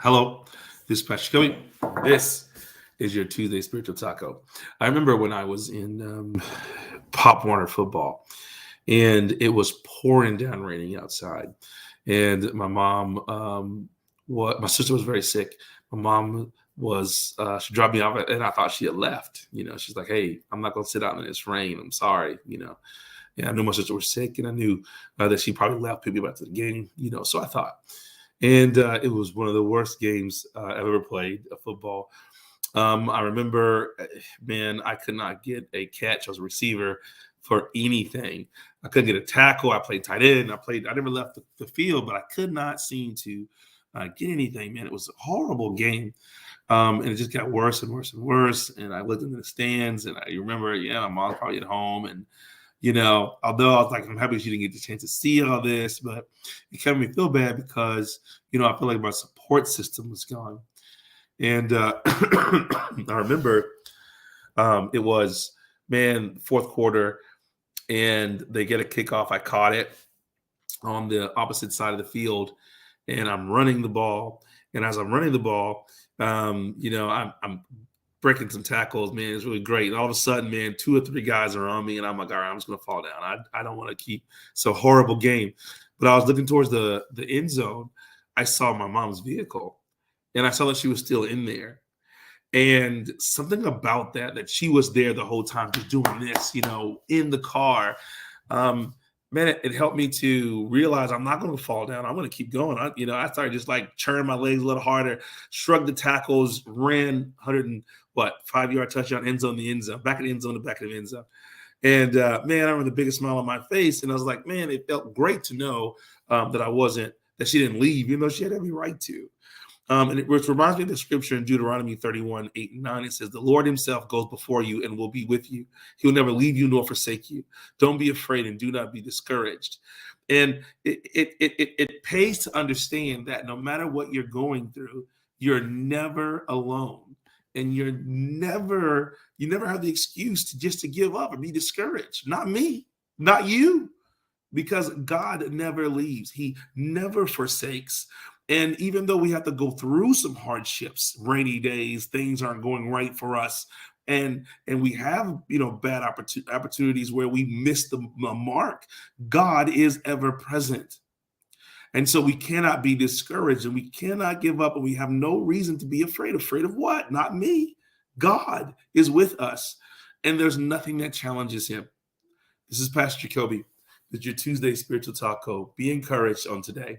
Hello, this is Pastor Kobe. This is your Tuesday Spiritual Taco. I remember when I was in Pop Warner football, and it was pouring down raining outside. And my mom, my sister was very sick. My mom she dropped me off, and I thought she had left. She's like, "Hey, I'm not going to sit out in this rain. I'm sorry." And I knew my sister was sick, and I knew that she probably left, picked me up to the game. So I thought. And it was one of the worst games I've ever played of football. I remember, man, I could not get a catch as a receiver for anything. I couldn't get a tackle. I played tight end. I never left the field, but I could not seem to get anything, man. It was a horrible game. And it just got worse and worse and worse. And I looked into the stands, and I remember, my mom's probably at home, and although I was like, I'm happy she didn't get the chance to see all this, but it kind of made me feel bad because, I feel like my support system was gone. And I remember it was, fourth quarter, and they get a kickoff. I caught it on the opposite side of the field, and I'm running the ball. And as I'm running the ball, I'm breaking some tackles, man. It's really great. And all of a sudden, man, 2 or 3 guys are on me, and I'm like, all right, I'm just going to fall down. I don't want to keep. It's a horrible game. But I was looking towards the end zone. I saw my mom's vehicle, and I saw that she was still in there. And something about that she was there the whole time, just doing this, in the car. Man, it helped me to realize I'm not going to fall down. I'm going to keep going. I started just like churning my legs a little harder, shrugged the tackles, ran 5-yard touchdown, end zone, the end zone, back of the end zone, the back of the end zone. And man, I remember the biggest smile on my face. And I was like, man, it felt great to know that she didn't leave, even though she had every right to. Which reminds me of the scripture in Deuteronomy 31, 8 and 9. It says, the Lord himself goes before you and will be with you. He will never leave you nor forsake you. Don't be afraid and do not be discouraged. And it pays to understand that no matter what you're going through, you're never alone. And you never have the excuse to give up or be discouraged. Not me, not you, because God never leaves. He never forsakes. And even though we have to go through some hardships, rainy days, things aren't going right for us, and we have bad opportunities where we miss the mark, God is ever present. And so we cannot be discouraged, and we cannot give up, and we have no reason to be afraid. Afraid of what? Not me. God is with us, and there's nothing that challenges him. This is Pastor Jacoby. This is your Tuesday Spiritual Taco. Be encouraged on today.